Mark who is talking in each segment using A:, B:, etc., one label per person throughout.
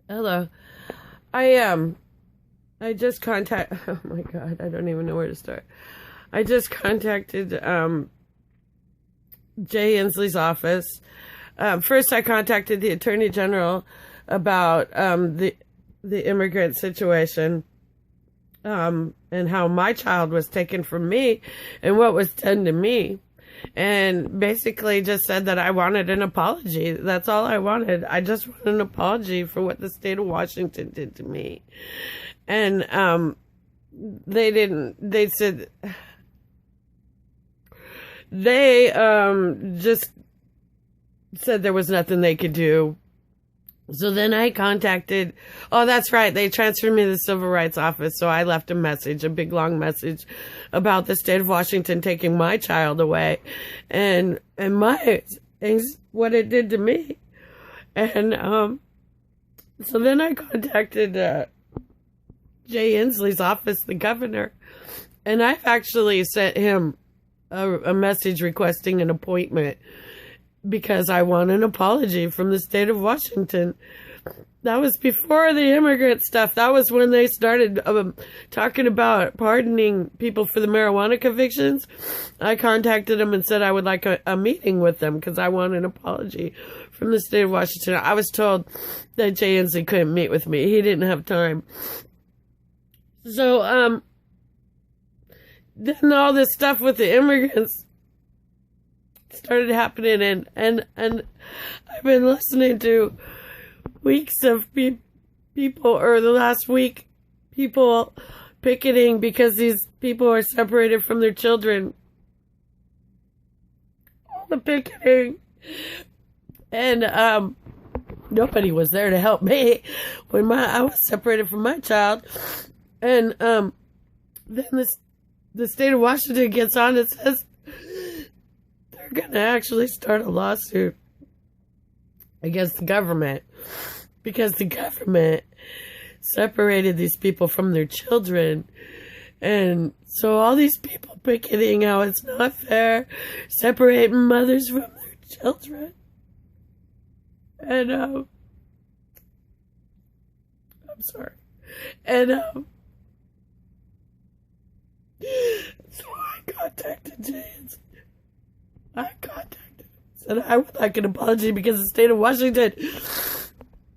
A: Hello. I just contact oh my god, I don't even know where to start. I just contacted Jay Inslee's office. First I contacted the Attorney General about the immigrant situation, and how my child was taken from me and what was done to me. And basically just said that I wanted an apology. That's all I wanted. I just want an apology for what the state of Washington did to me. And they didn't. They said they just said there was nothing they could do. So then I contacted, oh, that's right, they transferred me to the Civil Rights Office, so I left a message, a big long message about the state of Washington taking my child away and what it did to me. And so then I contacted Jay Inslee's office, the governor, and I've actually sent him a message requesting an appointment because I want an apology from the state of Washington. That was before the immigrant stuff. That was when they started talking about pardoning people for the marijuana convictions. I contacted them and said I would like a meeting with them because I want an apology from the state of Washington. I was told that Jay Inslee couldn't meet with me. He didn't have time. So, then all this stuff with the immigrants started happening, and I've been listening to weeks of people, or the last week, people picketing because these people are separated from their children. All the picketing. And nobody was there to help me when I was separated from my child. And then the state of Washington gets on and says they're going to actually start a lawsuit against the government because the government separated these people from their children. And so all these people picketing how it's not fair, separating mothers from their children. And I'm sorry. And so I contacted James. Said I would like an apology because the state of Washington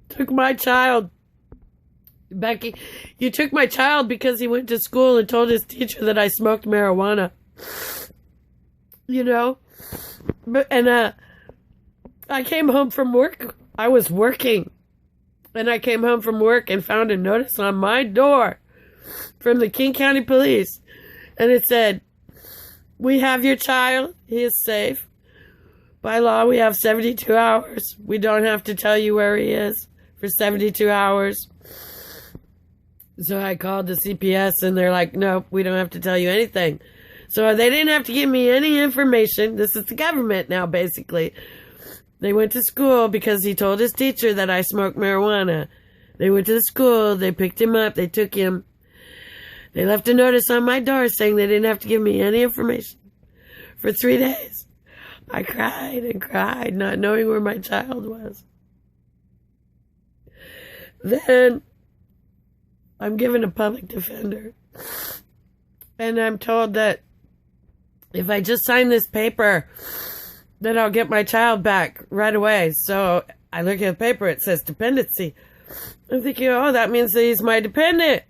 A: took my child. Becky, you took my child because he went to school and told his teacher that I smoked marijuana. You know? And I came home from work. I was working. And I came home from work and found a notice on my door from the King County Police. And it said, "We have your child. He is safe. By law, we have 72 hours. We don't have to tell you where he is for 72 hours. So I called the CPS and they're like, "Nope, we don't have to tell you anything." So they didn't have to give me any information. This is the government now, basically. They went to school because he told his teacher that I smoked marijuana. They went to the school. They picked him up. They took him. They left a notice on my door saying they didn't have to give me any information. For 3 days, I cried and cried, not knowing where my child was. Then I'm given a public defender. And I'm told that if I just sign this paper, then I'll get my child back right away. So I look at the paper, it says dependency. I'm thinking, oh, that means that he's my dependent.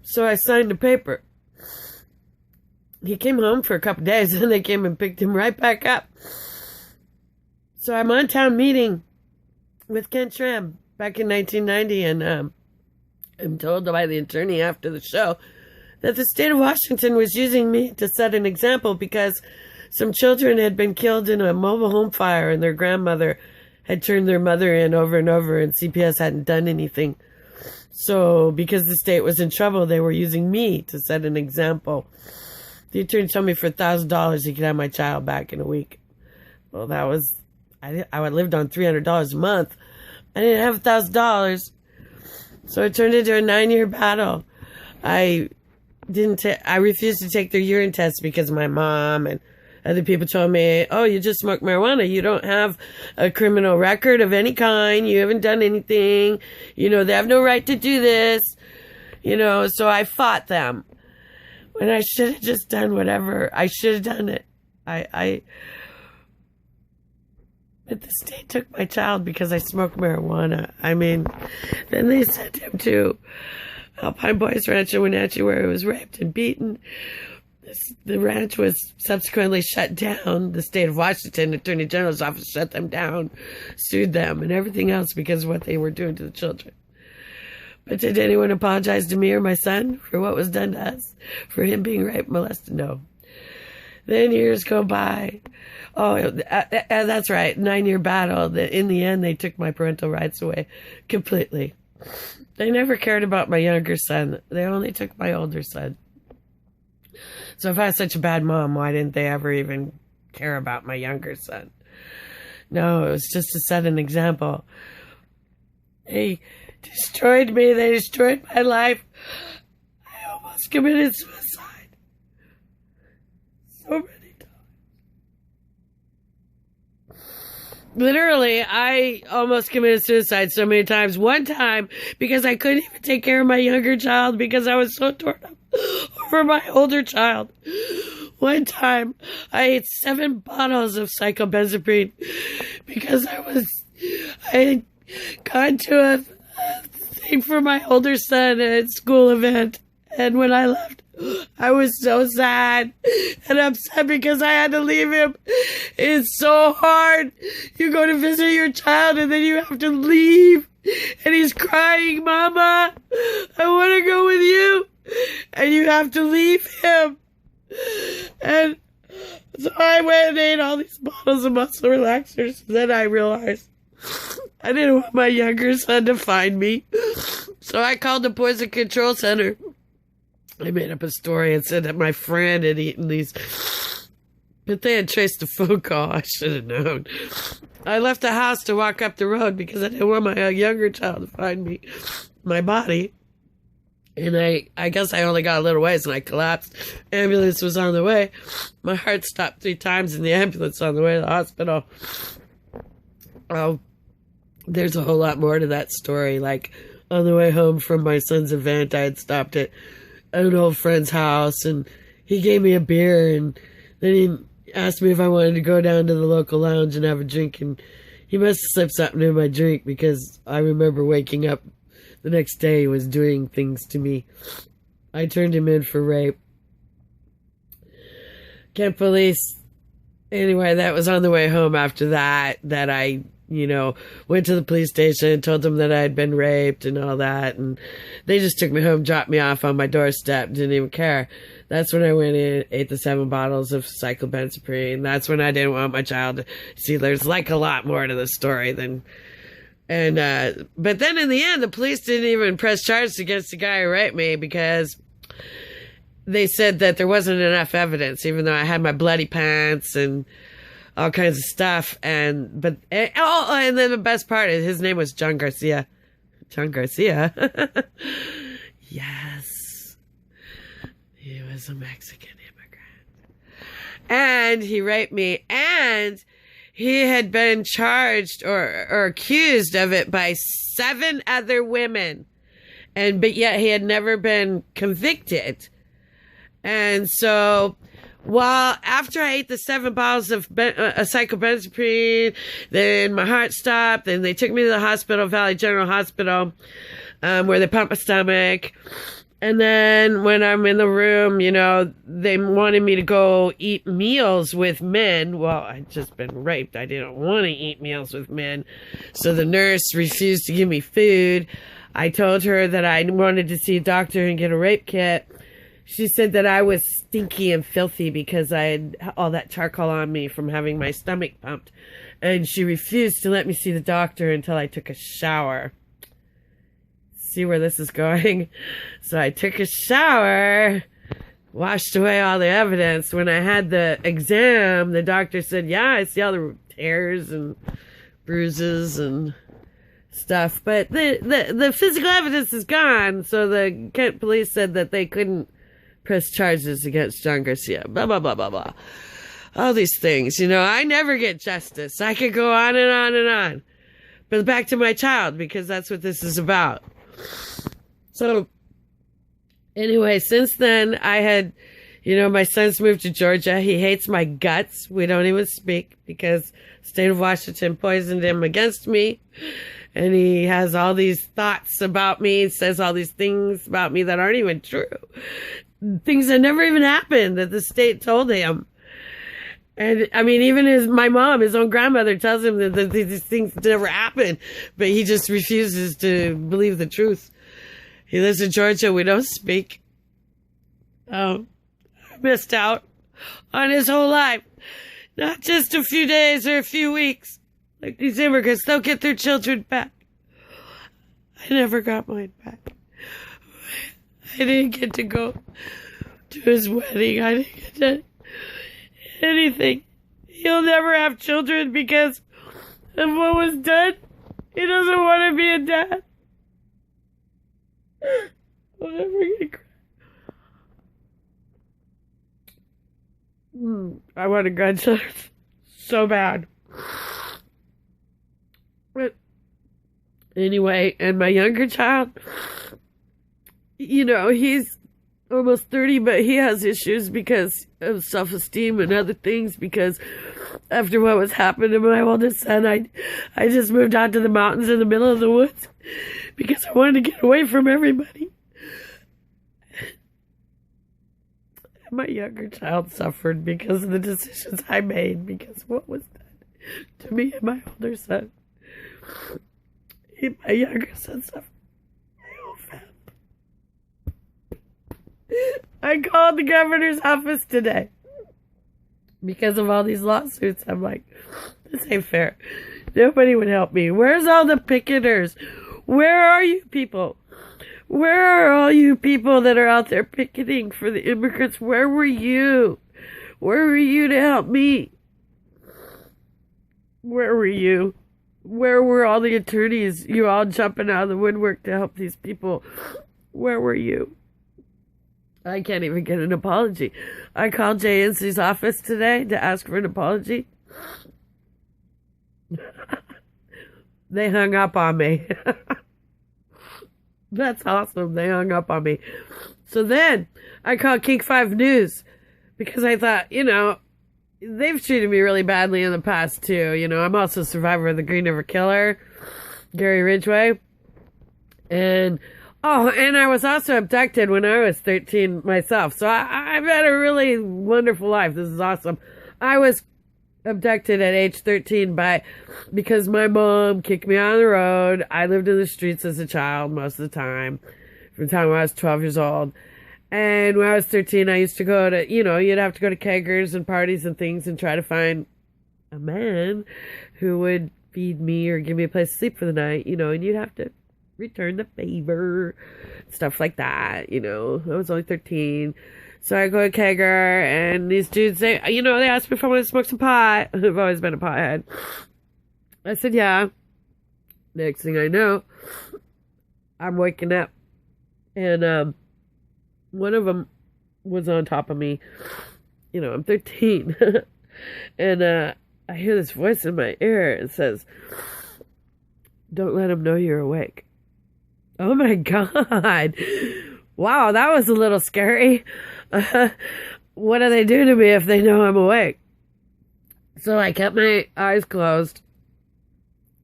A: So I signed the paper. He came home for a couple of days and they came and picked him right back up. So I'm on town meeting with Ken Tram back in 1990, and I'm told by the attorney after the show that the state of Washington was using me to set an example because some children had been killed in a mobile home fire and their grandmother had turned their mother in over and over and CPS hadn't done anything. So because the state was in trouble, they were using me to set an example. The attorney told me for $1,000 he could have my child back in a week. Well, that was, I lived on $300 a month. I didn't have $1,000. So it turned into a 9-year battle. I refused to take their urine test because my mom and Other people told me, oh, you just smoke marijuana. You don't have a criminal record of any kind. You haven't done anything. You know, they have no right to do this. You know, so I fought them. When I should have just done whatever. I should have done it. But the state took my child because I smoked marijuana. I mean, then they sent him to Alpine Boys Ranch in Wenatchee where he was raped and beaten. The ranch was subsequently shut down. The state of Washington Attorney General's office shut them down, sued them, and everything else because of what they were doing to the children. But did anyone apologize to me or my son for what was done to us? For him being raped, molested? No. Then years go by. Oh, that's right. 9-year battle. In the end, they took my parental rights away completely. They never cared about my younger son. They only took my older son. So if I was such a bad mom, why didn't they ever even care about my younger son? No, it was just to set an example. They destroyed me. They destroyed my life. I almost committed suicide. So many times. Literally, I almost committed suicide so many times. One time, because I couldn't even take care of my younger child because I was so torn up over my older child. One time, I ate 7 bottles of cyclobenzaprine because I had gone to a thing for my older son at a school event. And when I left, I was so sad and upset because I had to leave him. It's so hard. You go to visit your child and then you have to leave. And he's crying, Mama, I want to go with you. And you have to leave him. And so I went and ate all these bottles of muscle relaxers. Then I realized I didn't want my younger son to find me. So I called the Poison Control Center. I made up a story and said that my friend had eaten these. But they had traced the phone call. I should have known. I left the house to walk up the road because I didn't want my younger child to find me, my body. And I guess I only got a little ways and I collapsed. Ambulance was on the way. My heart stopped 3 times in the ambulance on the way to the hospital. Oh, there's a whole lot more to that story. Like, on the way home from my son's event, I had stopped at an old friend's house and he gave me a beer and then he asked me if I wanted to go down to the local lounge and have a drink, and he must have slipped something in my drink because I remember waking up the next day he was doing things to me. I turned him in for rape. Kent Police. Anyway, that was on the way home after that I, went to the police station and told them that I had been raped and all that. And they just took me home, dropped me off on my doorstep, didn't even care. That's when I went in, ate the 7 bottles of cyclobenzaprine. That's when I didn't want my child to see. There's like a lot more to the story than... but then in the end, the police didn't even press charges against the guy who raped me because they said that there wasn't enough evidence, even though I had my bloody pants and all kinds of stuff. And then the best part is his name was John Garcia. John Garcia. Yes. He was a Mexican immigrant. And he raped me, and he had been charged or accused of it by 7 other women. But yet he had never been convicted. And so, after I ate the 7 bottles of cyclobenzaprine, then my heart stopped, then they took me to the hospital, Valley General Hospital, where they pumped my stomach. And then when I'm in the room, they wanted me to go eat meals with men. Well, I'd just been raped. I didn't want to eat meals with men. So the nurse refused to give me food. I told her that I wanted to see a doctor and get a rape kit. She said that I was stinky and filthy because I had all that charcoal on me from having my stomach pumped. And she refused to let me see the doctor until I took a shower. See where this is going? So I took a shower, washed away all the evidence. When I had the exam, the doctor said, yeah, I see all the tears and bruises and stuff. But the physical evidence is gone. So the Kent police said that they couldn't press charges against John Garcia. Blah, blah, blah, blah, blah. all these things. You know, I never get justice. I could go on and on and on. But back to my child, because that's what this is about. So, anyway, since then, I had, you know, my son's moved to Georgia. He hates my guts. We don't even speak because the state of Washington poisoned him against me. And he has all these thoughts about me, says all these things about me that aren't even true. Things that never even happened that the state told him. And I mean, even my mom, his own grandmother, tells him that these things never happened, but he just refuses to believe the truth. He lives in Georgia. We don't speak. I missed out on his whole life. Not just a few days or a few weeks. Like these immigrants, they'll get their children back. I never got mine back. I didn't get to go to his wedding. I didn't get to anything. He'll never have children because of what was done. He doesn't want to be a dad. I'm never gonna cry. I want a grandson so bad. But anyway, and my younger child, you know, he's almost 30, but he has issues because of self-esteem and other things, because after what was happening to my oldest son, I just moved out to the mountains in the middle of the woods because I wanted to get away from everybody. My younger child suffered because of the decisions I made, because of what was done to me and my older son. My younger son suffered. I called the governor's office today because of all these lawsuits. I'm like, this ain't fair. Nobody would help me. Where's all the picketers? Where are you people? Where are all you people that are out there picketing for the immigrants? Where were you? Where were you to help me? Where were you? Where were all the attorneys? You all jumping out of the woodwork to help these people. Where were you? I can't even get an apology. I called JNC's office today to ask for an apology. They hung up on me. That's awesome. They hung up on me. So then I called King 5 News because I thought, you know, they've treated me really badly in the past too. You know, I'm also a survivor of the Green River Killer, Gary Ridgway. And I was also abducted when I was 13 myself. So I've had a really wonderful life. This is awesome. I was abducted at age 13 because my mom kicked me on the road. I lived in the streets as a child most of the time, from the time I was 12 years old. And when I was 13, I used to go to, you know, you'd have to go to keggers and parties and things and try to find a man who would feed me or give me a place to sleep for the night, you know, and you'd have to return the favor, stuff like that, you know. I was only 13. So I go to kegger, and these dudes, they asked me if I wanted to smoke some pot. I've always been a pothead. I said, yeah. Next thing I know, I'm waking up. And one of them was on top of me. You know, I'm 13. And I hear this voice in my ear. It says, don't let them know you're awake. Oh my God. Wow, that was a little scary. What do they do to me if they know I'm awake? So I kept my eyes closed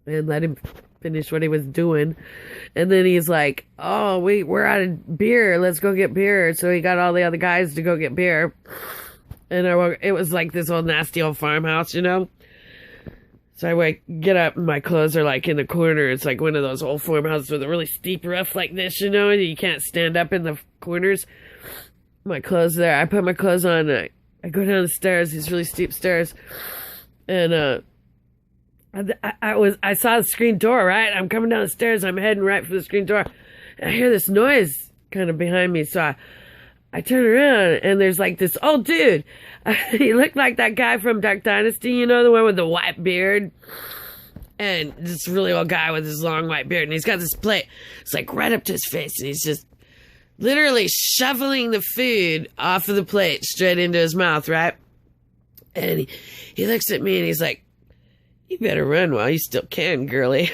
A: and let him finish what he was doing. And then he's like, oh, we're out of beer. Let's go get beer. So he got all the other guys to go get beer. And it was like this old nasty old farmhouse, you know? So I get up and my clothes are like in the corner. It's like one of those old farmhouses with a really steep roof like this, you know, and you can't stand up in the corners. My clothes there. I put my clothes on. I go down the stairs, these really steep stairs, and I saw the screen door. Right, I'm coming down the stairs. I'm heading right for the screen door, and I hear this noise kind of behind me. So I turn around, and there's like this old dude. He looked like that guy from Duck Dynasty, you know, the one with the white beard. And this really old guy with his long white beard. And he's got this plate. It's like right up to his face. And he's just literally shoveling the food off of the plate straight into his mouth, right? And he looks at me and he's like, you better run while you still can, girly.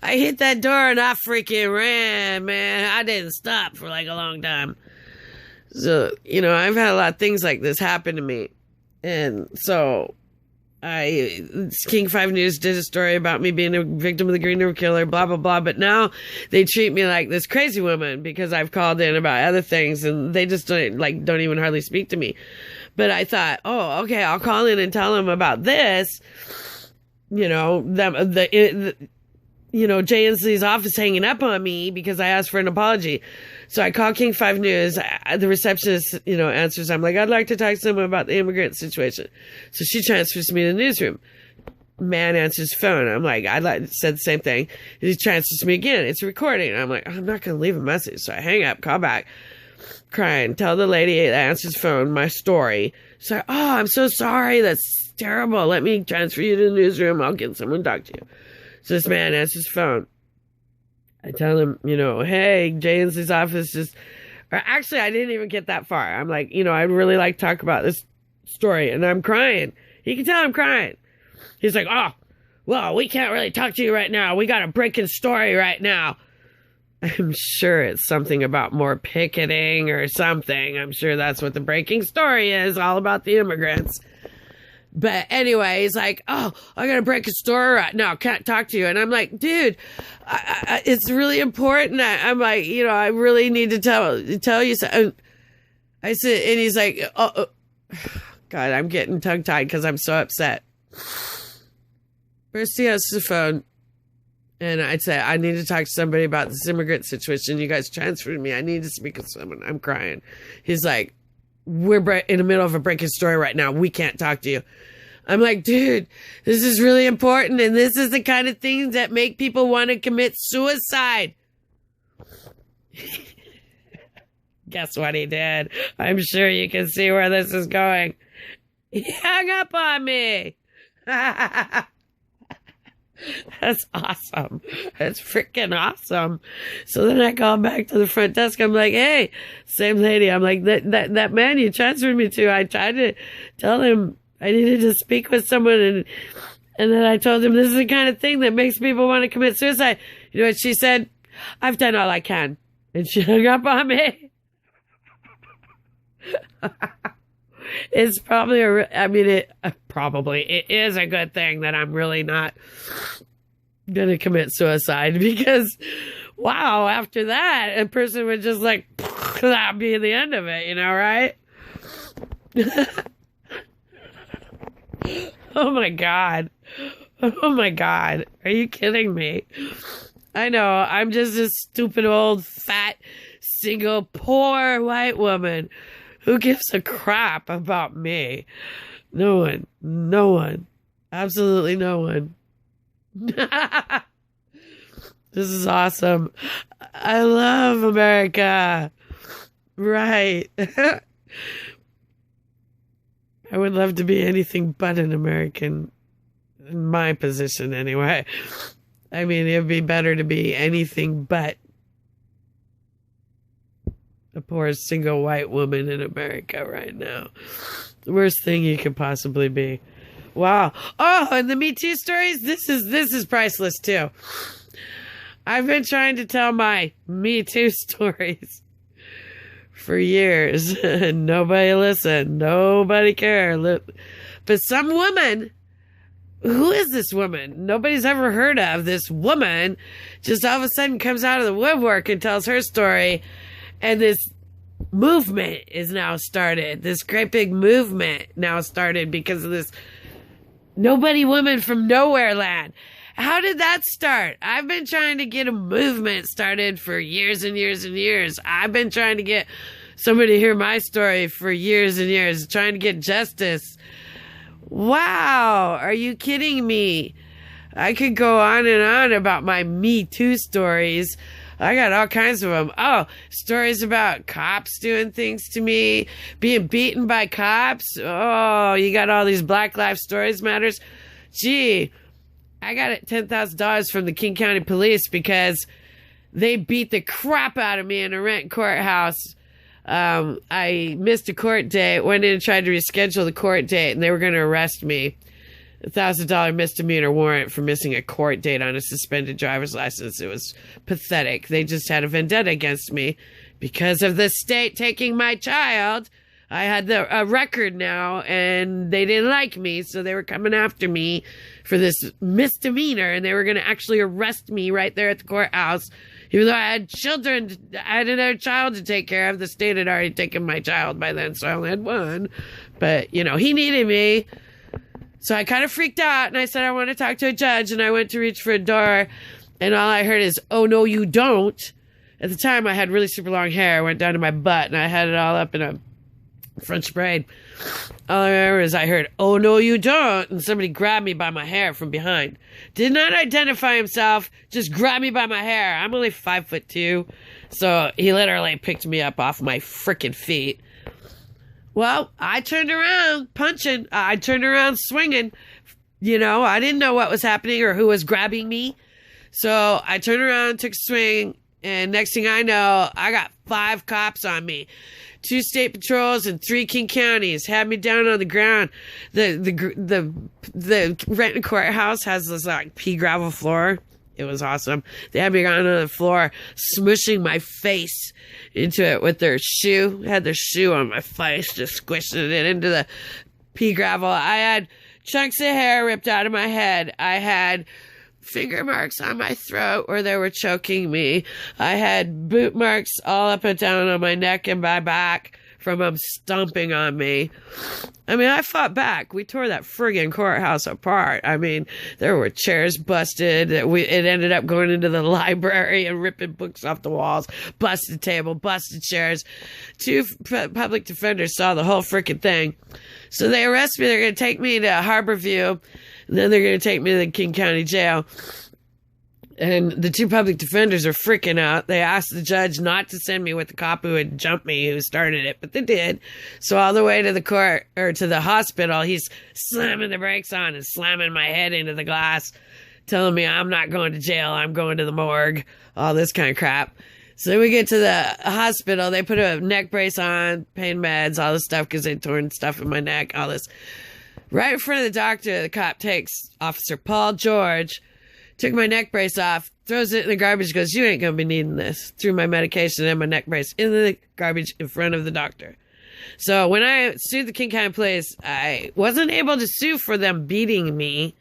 A: I hit that door and I freaking ran, man. I didn't stop for like a long time. So, I've had a lot of things like this happen to me. And so King 5 News did a story about me being a victim of the Green River Killer, blah, blah, blah. But now they treat me like this crazy woman because I've called in about other things and they just don't even hardly speak to me. But I thought, oh, okay, I'll call in and tell them about this. JNC's office hanging up on me because I asked for an apology. So I call King 5 News. The receptionist, answers. I'm like, I'd like to talk to someone about the immigrant situation. So she transfers me to the newsroom. Man answers phone. I'm like, said the same thing. He transfers me again. It's recording. I'm like, I'm not going to leave a message. So I hang up, call back, crying, tell the lady that answers phone my story. So, oh, I'm so sorry. That's terrible. Let me transfer you to the newsroom. I'll get someone to talk to you. So this man answers phone. I tell him, hey, JNC's office actually, I didn't even get that far. I'm like, I'd really like to talk about this story. And I'm crying. He can tell I'm crying. He's like, oh, well, we can't really talk to you right now. We got a breaking story right now. I'm sure it's something about more picketing or something. I'm sure that's what the breaking story is, all about the immigrants. But anyway, he's like, oh, I got to break a story right now. Can't talk to you. And I'm like, dude, it's really important. I'm like, I really need to tell you something. I said, and he's like, oh, God, I'm getting tongue tied because I'm so upset. First he answers the phone. And I'd say, I need to talk to somebody about this immigrant situation. You guys transferred me. I need to speak with someone. I'm crying. He's like, we're in the middle of a breaking story right now. We can't talk to you. I'm like, dude, this is really important. And this is the kind of things that make people want to commit suicide. Guess what he did? I'm sure you can see where this is going. He hung up on me. That's awesome. That's freaking awesome. So then I call back to the front desk. I'm like, hey, same lady. I'm like, that man you transferred me to, I tried to tell him I needed to speak with someone. And then I told him this is the kind of thing that makes people want to commit suicide. You know what she said? I've done all I can. And she hung up on me. It's probably it is a good thing that I'm really not going to commit suicide because, wow, after that, a person would just that'd be the end of it, right? Oh my God. Oh my God. Are you kidding me? I know. I'm just a stupid old fat single poor white woman. Who gives a crap about me? No one. Absolutely no one. This is awesome. I love America. Right. I would love to be anything but an American, in my position anyway. I mean, it'd be better to be anything but a poor single white woman in America right now. The worst thing you could possibly be. Wow. Oh, and the Me Too stories, this is priceless too. I've been trying to tell my Me Too stories for years. Nobody listened. Nobody cared. But some woman, who is this woman? Nobody's ever heard of this woman. Just all of a sudden comes out of the woodwork and tells her story. And this movement is now started. This great big movement now started because of this nobody woman from nowhere land. How did that start? I've been trying to get a movement started for years and years and years. I've been trying to get somebody to hear my story for years and years, trying to get justice. Wow. Are you kidding me? I could go on and on about my Me Too stories. I got all kinds of them. Oh, stories about cops doing things to me, being beaten by cops. Oh, you got all these Black Lives Stories matters. Gee, I got $10,000 from the King County Police because they beat the crap out of me in a rent courthouse. I missed a court date, went in and tried to reschedule the court date, and they were going to arrest me. $1,000 misdemeanor warrant for missing a court date on a suspended driver's license. It was pathetic. They just had a vendetta against me because of the state taking my child. I had a record now, and they didn't like me, so they were coming after me for this misdemeanor, and they were going to actually arrest me right there at the courthouse. Even though I had children, I had another child to take care of. The state had already taken my child by then, so I only had one. But, you know, he needed me. So I kind of freaked out, and I said, I want to talk to a judge, and I went to reach for a door, and all I heard is, oh, no, you don't. At the time, I had really super long hair. I went down to my butt, and I had it all up in a French braid. All I remember is I heard, oh, no, you don't, and somebody grabbed me by my hair from behind. Did not identify himself, just grabbed me by my hair. I'm only 5'2", so he literally picked me up off my frickin' feet. Well, I turned around punching. I turned around swinging. You know, I didn't know what was happening or who was grabbing me. So I turned around, took a swing, and next thing I know, I got 5 cops on me. 2 state patrols and 3 King counties had me down on the ground. The Renton courthouse has this like pea gravel floor. It was awesome. They had me down on the floor, smushing my face into it with their shoe. Had their shoe on my face, just squishing it into the pea gravel. I had chunks of hair ripped out of my head. I had finger marks on my throat where they were choking me. I had boot marks all up and down on my neck and my back from them stomping on me. I mean, I fought back. We tore that friggin' courthouse apart. I mean, there were chairs busted. It ended up going into the library and ripping books off the walls. Busted table, busted chairs. 2 public defenders saw the whole frickin' thing. So they arrest me. They're going to take me to Harborview. And then they're going to take me to the King County Jail. And the 2 public defenders are freaking out. They asked the judge not to send me with the cop who had jumped me, who started it, but they did. So all the way to the court, or to the hospital, he's slamming the brakes on and slamming my head into the glass, telling me I'm not going to jail, I'm going to the morgue, all this kind of crap. So then we get to the hospital. They put a neck brace on, pain meds, all this stuff because they'd torn stuff in my neck, all this. Right in front of the doctor, the cop takes Officer Paul George, took my neck brace off, throws it in the garbage, goes, you ain't going to be needing this. Threw my medication and my neck brace in the garbage in front of the doctor. So when I sued the King County Police, I wasn't able to sue for them beating me.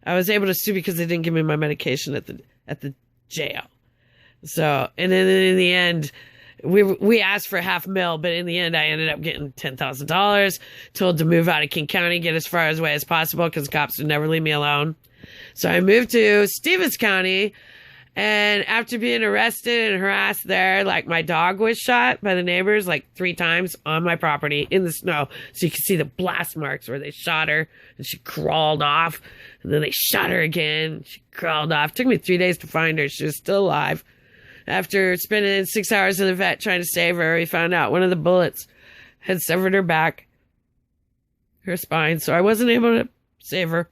A: I was able to sue because they didn't give me my medication at the jail. So, and then in the end, we asked for $500,000, but in the end, I ended up getting $10,000, told to move out of King County, get as far away as possible because cops would never leave me alone. So I moved to Stevens County, and after being arrested and harassed there, like my dog was shot by the neighbors like 3 times on my property in the snow. So you can see the blast marks where they shot her and she crawled off, and then they shot her again. She crawled off. It took me 3 days to find her. She was still alive. After spending 6 hours in the vet trying to save her, we found out one of the bullets had severed her back, her spine, so I wasn't able to save her.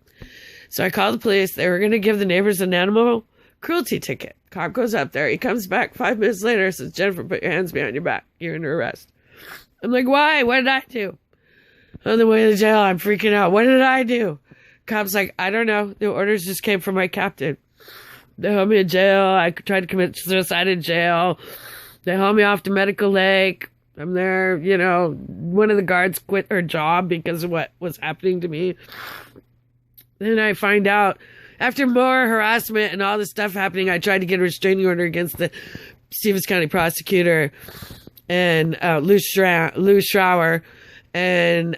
A: So I called the police. They were going to give the neighbors an animal cruelty ticket. Cop goes up there. He comes back 5 minutes later, says, Jennifer, put your hands behind your back. You're under arrest. I'm like, why? What did I do? On the way to jail, I'm freaking out. What did I do? Cop's like, I don't know. The orders just came from my captain. They held me in jail. I tried to commit suicide in jail. They hauled me off to Medical Lake. I'm there, you know. One of the guards quit her job because of what was happening to me. Then I find out, after more harassment and all this stuff happening, I tried to get a restraining order against the Stevens County prosecutor and Lou Schrower. And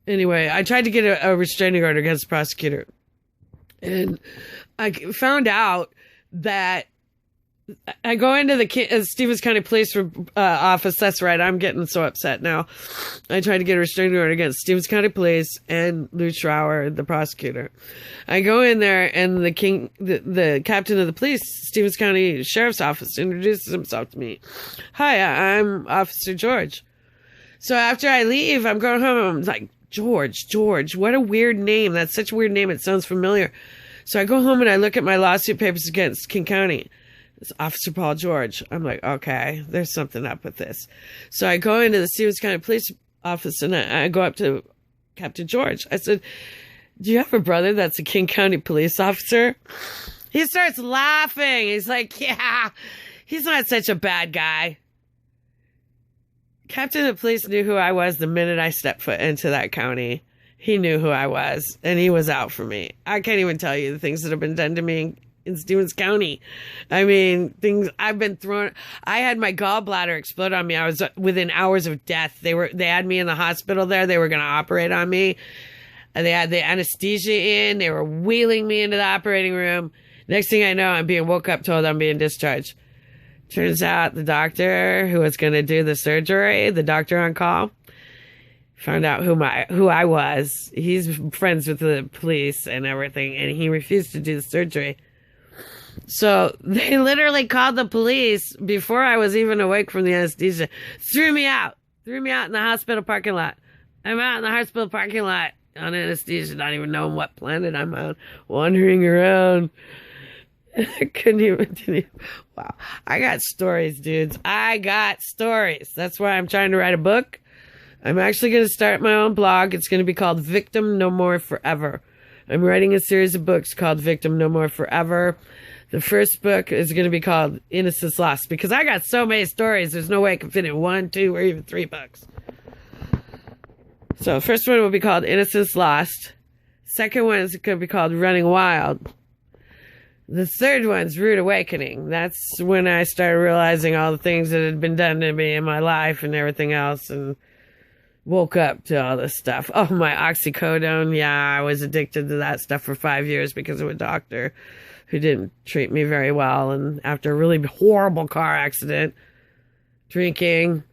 A: anyway, I tried to get a restraining order against the prosecutor. And I found out that I go into the Stevens County Police office. That's right. I'm getting so upset now. I tried to get a restraining order against Stevens County Police and Lou Schrower, the prosecutor. I go in there, and the captain of the police, Stevens County Sheriff's Office, introduces himself to me. Hi, I'm Officer George. So after I leave, I'm going home. I'm like, George, what a weird name. That's such a weird name. It sounds familiar. So I go home and I look at my lawsuit papers against King County. It's Officer Paul George. I'm like, okay, there's something up with this. So I go into the Stevens County Police office and I go up to Captain George. I said, do you have a brother that's a King County police officer? He starts laughing. He's like, yeah, he's not such a bad guy. Captain of Police knew who I was the minute I stepped foot into that county. He knew who I was, and he was out for me. I can't even tell you the things that have been done to me in Stevens County. I mean, things I've been thrown. I had my gallbladder explode on me. I was within hours of death. They had me in the hospital there. They were going to operate on me. And they had the anesthesia in. They were wheeling me into the operating room. Next thing I know, I'm being woke up, told I'm being discharged. Turns out the doctor who was going to do the surgery, the doctor on call, found out who I was. He's friends with the police and everything, and he refused to do the surgery. So they literally called the police before I was even awake from the anesthesia. Threw me out in the hospital parking lot. I'm out in the hospital parking lot on anesthesia, not even knowing what planet I'm on, wandering around. I couldn't even. Wow. I got stories, dudes. I got stories. That's why I'm trying to write a book. I'm actually going to start my own blog. It's going to be called Victim No More Forever. I'm writing a series of books called Victim No More Forever. The first book is going to be called Innocence Lost, because I got so many stories, there's no way I can fit in 1, 2, or even 3 books. So the first one will be called Innocence Lost. Second one is going to be called Running Wild. The third one's Rude Awakening. That's when I started realizing all the things that had been done to me in my life and everything else, and woke up to all this stuff. Oh, my oxycodone. Yeah, I was addicted to that stuff for 5 years because of a doctor who didn't treat me very well. And after a really horrible car accident, drinking,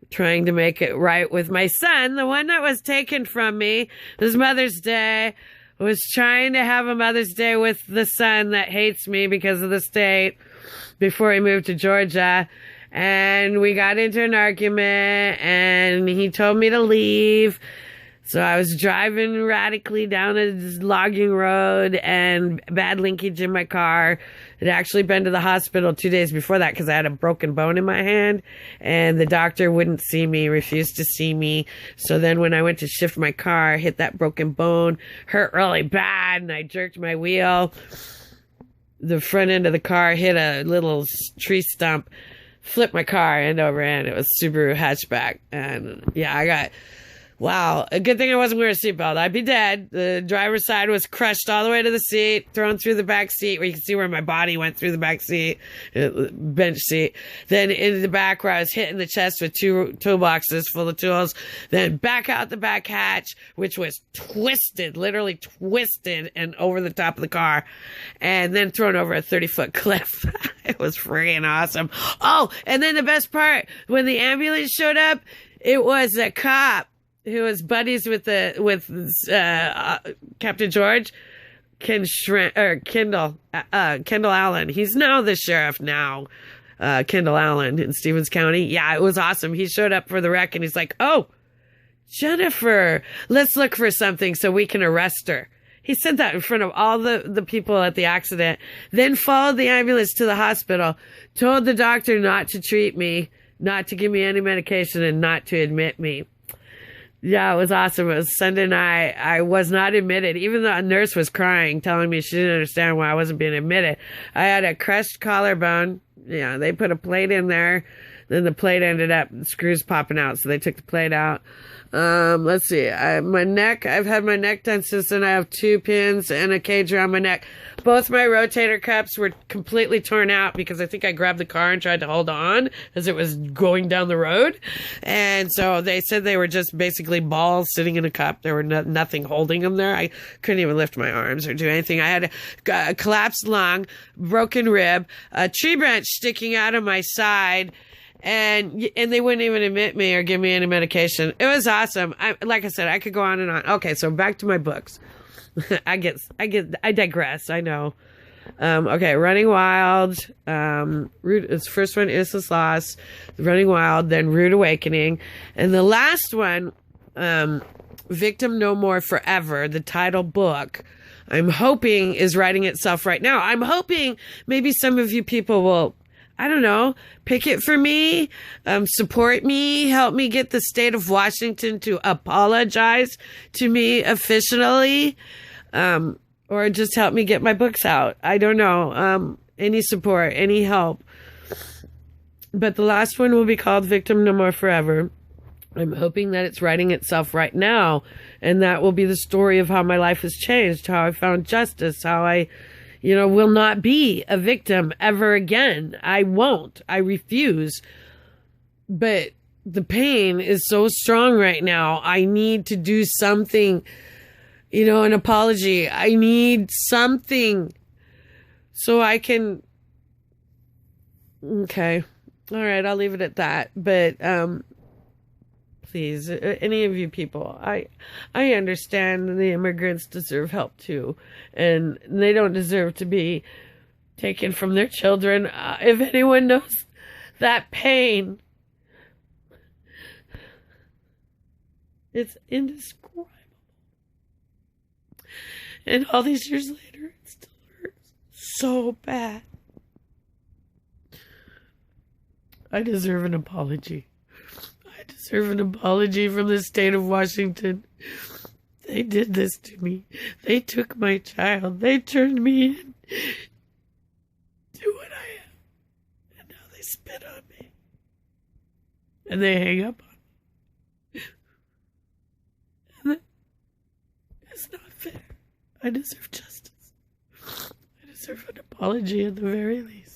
A: trying to make it right with my son, the one that was taken from me, it was Mother's Day, was trying to have a Mother's Day with the son that hates me because of the state before he moved to Georgia. And we got into an argument and he told me to leave. So I was driving radically down a logging road and bad linkage in my car. I'd actually been to the hospital 2 days before that because I had a broken bone in my hand, and the doctor wouldn't see me, refused to see me. So then when I went to shift my car, I hit that broken bone, hurt really bad, and I jerked my wheel. The front end of the car hit a little tree stump, flipped my car end over end. It was Subaru hatchback. And yeah, wow, a good thing I wasn't wearing a seatbelt. I'd be dead. The driver's side was crushed all the way to the seat, thrown through the back seat, where you can see where my body went through the back seat, bench seat. Then into the back where I was hit in the chest with 2 toolboxes full of tools. Then back out the back hatch, which was twisted, literally twisted and over the top of the car. And then thrown over a 30-foot cliff. It was freaking awesome. Oh, and then the best part, when the ambulance showed up, it was a cop who was buddies with Captain George, Kendall Allen. He's now the sheriff now, Kendall Allen in Stevens County. Yeah, it was awesome. He showed up for the wreck and he's like, "Oh, Jennifer, let's look for something so we can arrest her." He said that in front of all the people at the accident, then followed the ambulance to the hospital, told the doctor not to treat me, not to give me any medication, and not to admit me. Yeah, it was awesome. It was Sunday night. I was not admitted, even though a nurse was crying, telling me she didn't understand why I wasn't being admitted. I had a crushed collarbone. Yeah, they put a plate in there. Then the plate ended up, screws popping out, so they took the plate out. Let's see. My neck, I've had my neck done since then. I have 2 pins and a cage around my neck. Both my rotator cuffs were completely torn out because I think I grabbed the car and tried to hold on as it was going down the road. And so they said they were just basically balls sitting in a cup. There were nothing holding them there. I couldn't even lift my arms or do anything. I had a collapsed lung, broken rib, a tree branch sticking out of my side. And they wouldn't even admit me or give me any medication. It was awesome. Like I said, I could go on and on. Okay, so back to my books. I digress. I know. Okay, Running Wild. It's first one, Innocence Lost. Running Wild, then Rude Awakening, and the last one, Victim No More Forever. The title book, I'm hoping, is writing itself right now. I'm hoping maybe some of you people will I don't know, picket for me, support me, help me get the state of Washington to apologize to me officially, or just help me get my books out. I don't know. Any support, any help. But the last one will be called Victim No More Forever. I'm hoping that it's writing itself right now, and that will be the story of how my life has changed, how I found justice, how I, will not be a victim ever again. I won't. I refuse. But the pain is so strong right now. I need to do something, an apology. I need something so I can. Okay. All right. I'll leave it at that. But, please, any of you people, I understand the immigrants deserve help too, and they don't deserve to be taken from their children. If anyone knows that pain, it's indescribable. And all these years later, it still hurts so bad. I deserve an apology. I deserve an apology from the state of Washington. They did this to me. They took my child. They turned me into what I am. And now they spit on me. And they hang up on me. And it's not fair. I deserve justice. I deserve an apology at the very least.